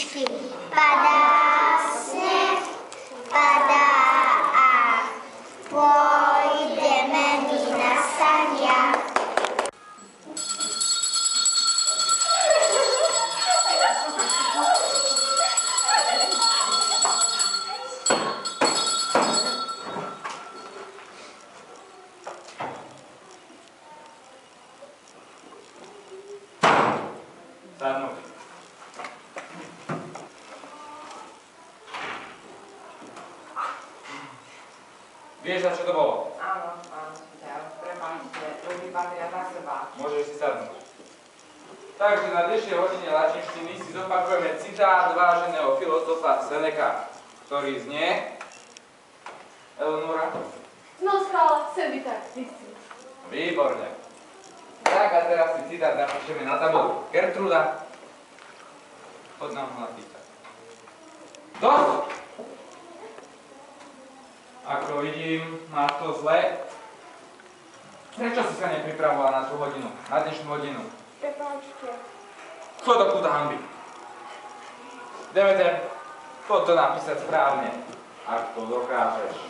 ručičky. Padá sneh, padá a pôjdeme my na saniach. Sadnúť. Vieš, za čo to bolo? Áno, prepáčte, ľudí patria za seba. Môžeš si sadnúť. Takže na dnešnej hodine latinštiny si zopakujeme citát váženého filozofa Seneka, ktorý znie... Eleonora? No schvála, chcem byť tak, vysím. Výborne. Tak a teraz si citát napíšeme na tabulu. Gertruda, poď nám ho napísať. Dosť! Ako vidím, máš to zle. Prečo si sa nepripravovala na tú hodinu, na dnešnú hodinu? Prepáčte. Chod do kúta hanby. Demeter, poď to napísať správne, ak to dokážeš.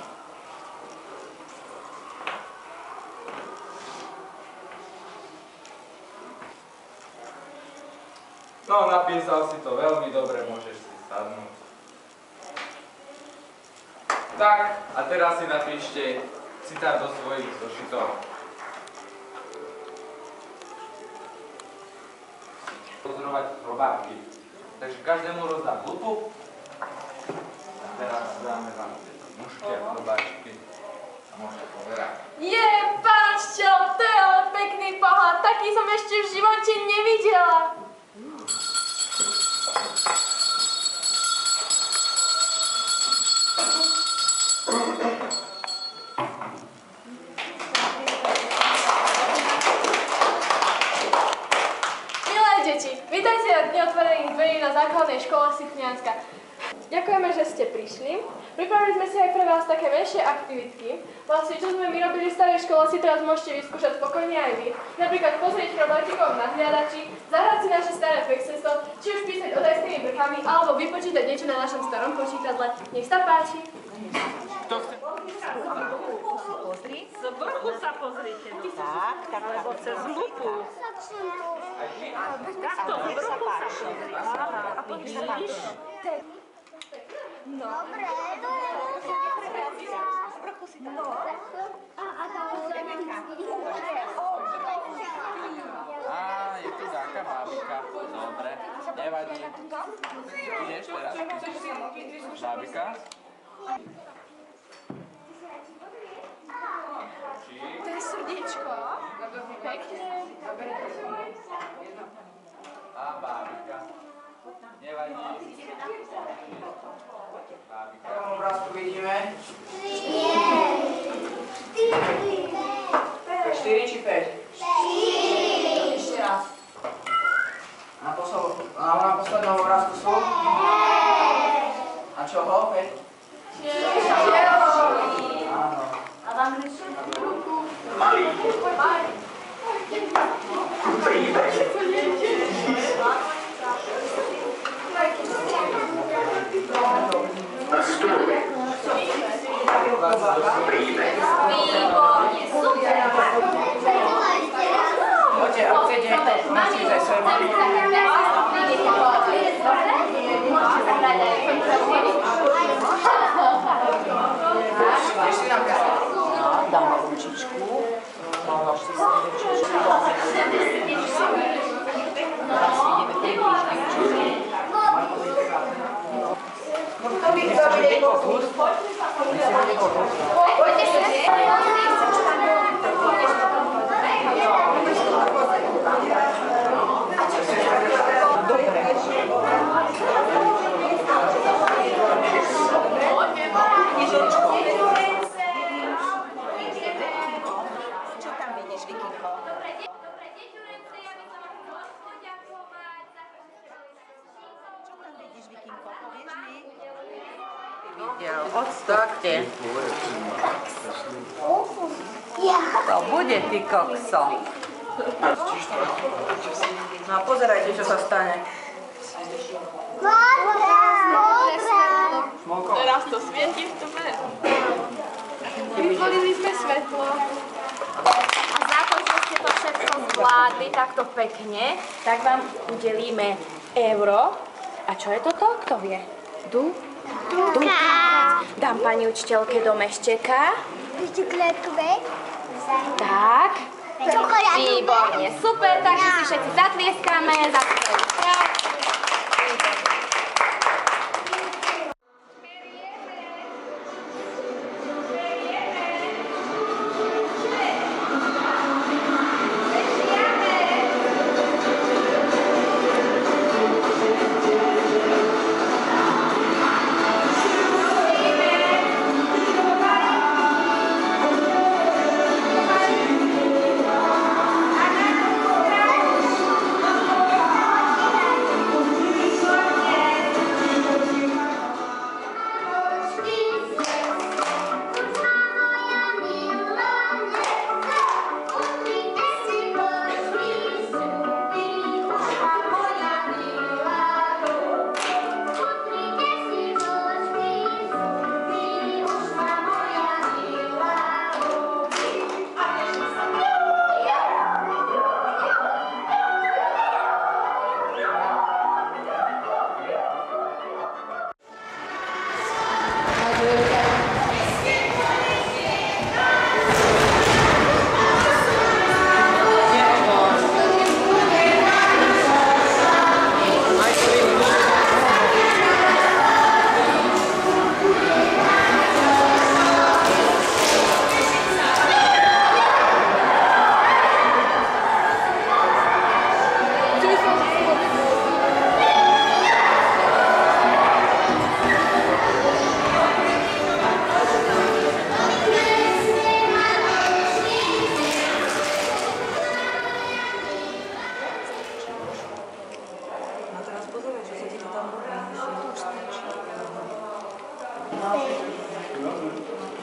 No, napísal si to veľmi dobre, môžeš si sadnúť. Tak, a teraz si napíšte citát do svojich zošitov. Pozorovať robárky. Takže každému rozdám lupu. A teraz dáme vám mužské robáčky. A môžete pozerať. Páčťo, to je ale pekný pohľad, taký som ešte v živote nevidela. Vítajte na dni otvorených dverí na základnej škole Sitnianska. Ďakujeme, že ste prišli. Pripravili sme si aj pre vás také menšie aktivitky. Vlastne, čo sme my robili v starej škole, si teraz môžete vyskúšať spokojne aj vy. Napríklad pozrieť problematikov na hľadači, zahrať si naše staré pexeso, či už písať odajstými brkami, alebo vypočítať niečo na našom starom počítadle. Nech sa páči. Kto chce? Z vrchu sa pozrite. Tak, alebo cez lupu. Takto, z vrchu sa pozrite. A vidíš? Dobre, z vrchu si tam. A tam Á, je tu taká bábika. Dobre, nevadí. Ideš teraz? Bábika? To je srdiečko. Pekne. A bábika. Nevadí. Bábika. V tom obrázku vidíme. 4 či 5? 4. Ešte raz. Na poslednom obrázku sú? A čoho? 5? Áno. A v angličtine? Malý. Výborne, super. Poďte, ak chcete, musíte aj svoje malý. Ešte nám káže. Dáme ručičku. Dáme si srdečku. Teraz ideme približne. Čo tam vidíš, Vikinko? Čo tam vidíš, Vikinko? Povieš mi? Odstupte. To bude, ty kokso. No a pozerajte, čo sa stane. Smolko. Teraz to svieti, super. Vytvorili sme svetlo. A za to, že ste to všetko zvládli takto pekne, tak vám udelíme euro. A čo je toto? Kto vie? Dukát. Dám pani učiteľke do mešteka. Tak. Výborne, super, takže si všetci zatlieskáme za skvelú prácu.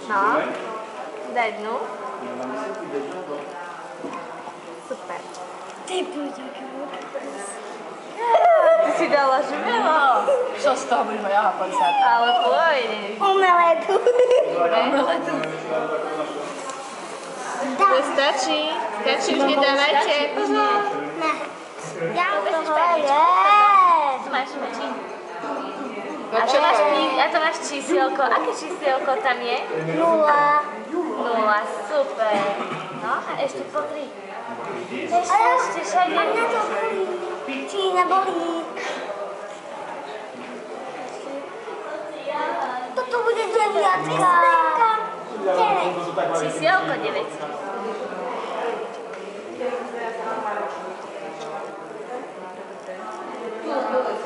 No, daj dnu. Super. Ty si dala živelo. Čo z toho budeme jahapať sa? Ale pôjde. Omeletu. To stačí, už nedávajte. Ne. Ja to Máš meči? A to máš čísielko. Aké čísielko tam je? 0. 0, super. No a ešte pozri. Ešte všade. A mňa to bolí. Či nebolí. Toto bude 9. Čísielko 9.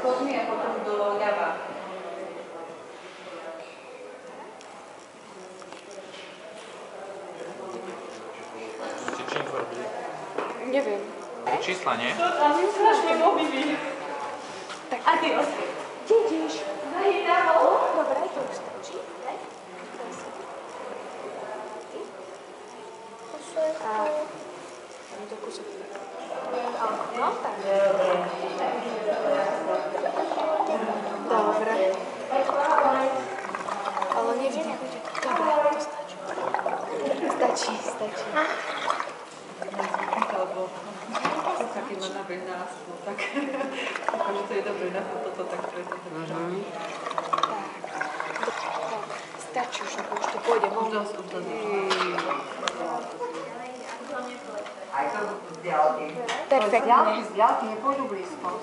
Schodmi a potom doľava. Ste čím robili? Neviem. Čísla, nie? A my strašne mobilí. Tak a ty kde ideš? Dobre, to už stačí. A to kúsok. No, tak. Dobre. Ale neviem. Dobre, to stačí. Stačí. Alebo keď má nabrý nástup, tak akože to je dobré na toto, tak preto to žalí. Stačí už, už to pôjde von. Už dosť. Aj to vzdialky. Perfektne. Vzdialky nepôjdu blízko.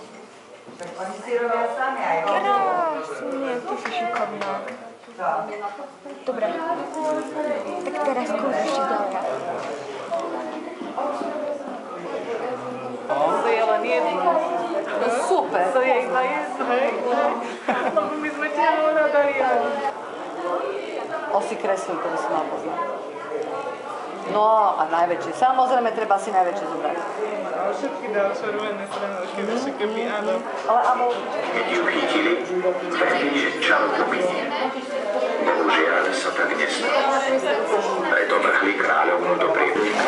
Tak oni si robia sami aj Krásne, ty si šikovná. Dobre. Tak teraz skús ešte ďalka. To je len jedno. Super. To je iba jedno. Lebo my sme ťa dali. Osy kresluj, to by som mal povedať. No a najväčšie. Samozrejme, treba si najväčšie zobrať. Ale všetky dal červené stranožky, ešte keby áno. Ale áno. Keď ju chytili, vedeli, že čaro pominie. Bohužiaľ sa tak nestalo. Preto vrhli kráľovnú do prievodníka.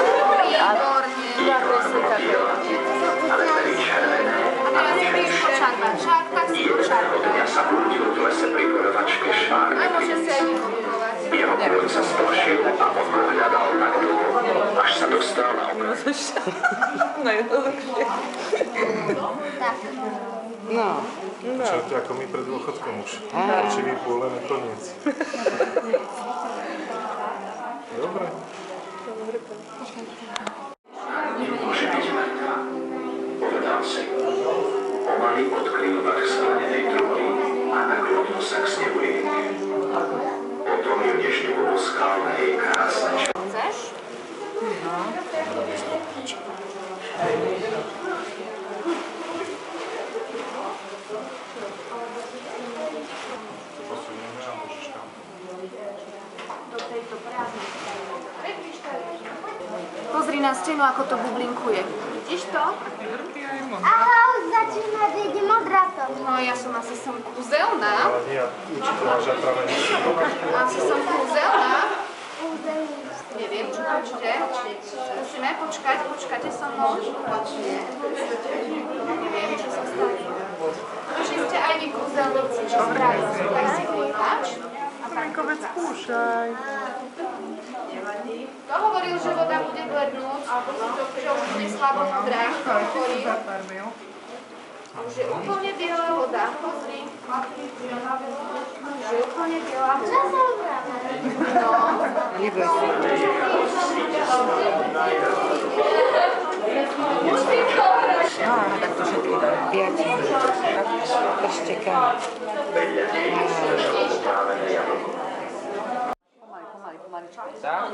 Ale boli červené a jedného sa splašil a on ma hľadal tak dlho, až sa dostal na okraj. Najjednoduchšie. No. Čo to ako my pred dôchodkom už. Očivý pôle na koniec. Dobre. Nemôže byť mŕtva, povedal si. Pomaly odkryl vrch sklenenej truhly a naklonil sa k snehu linke. Potom ju nežne oboskal na jej krásne čelo. Chceš? Posunieme a môžeš tam. Do tejto prázdnej strany. Pozri na stenu, ako to bublinkuje. Vidíš to? Aha, už začína byť modráto. No, ja som asi kúzelná. Ale nie, učiteľa žatrave nesú. Asi som kúzelná. Neviem, čo to bude. Musíme počkajte so mnou. Neviem, čo sa stane. Či ste aj vy kúzelníci, čo spravili. Tak si vypáč. Marinkovic, skúšaj. Kto hovoril, že voda bude blednúť? Že už bude slabo modrá? Kto hovoril? Už je úplne biela voda. Pozri. Už je úplne biela voda. No. Neboj sa. Tak to všetko viac. Ešte kam. Tak,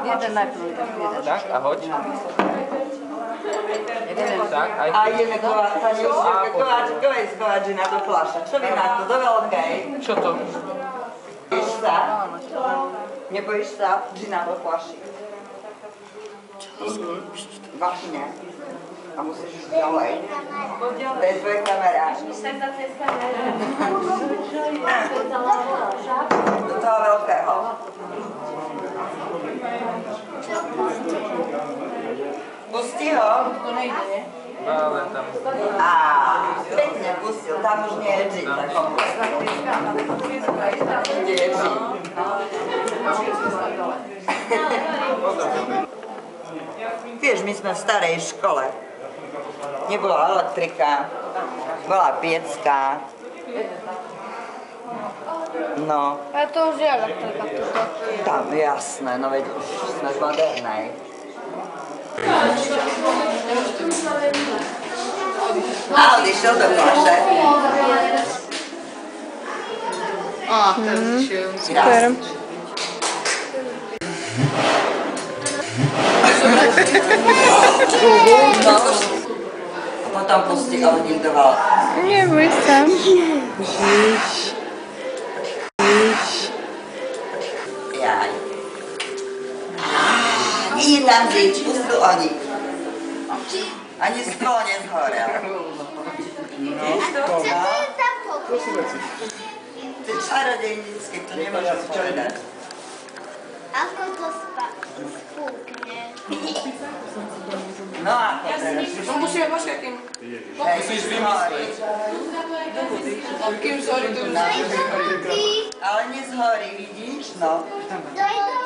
Jeden najprv. tak a hoď. Tak, aj A ideme kováč na do fľaša. Čo vy na to? Do veľkej. čo to? Bojíš sa? Nebojíš sa? Džina do fľaši. Vážne. A musíš ísť ďalej. To je tvoje kamera. Do toho veľkého. Pusti ho. Ale tam. A pekne pustil. Tam už nie je džin. Kde je džin? Vieš, my sme v starej škole. Nebola elektrika, bola piecka. No. A to už je elektrika tuto. Tam, jasné, no veď už sme v modernej. A odišiel do fľaše. Super. No, a potom pustí ohník do valky. Neboj sa. Jaj. Nie je tam žiť, pustil ohník. Ani stôl nezhorel. To sú veci. To je čarodejnícky, to nemôžem povedať. Ako to spúkne? No ako teraz? No musíme počkať, kým... Musíš vymyslieť. Kým zhorí, to už... Ale nezhorí, vidíš? No. To je to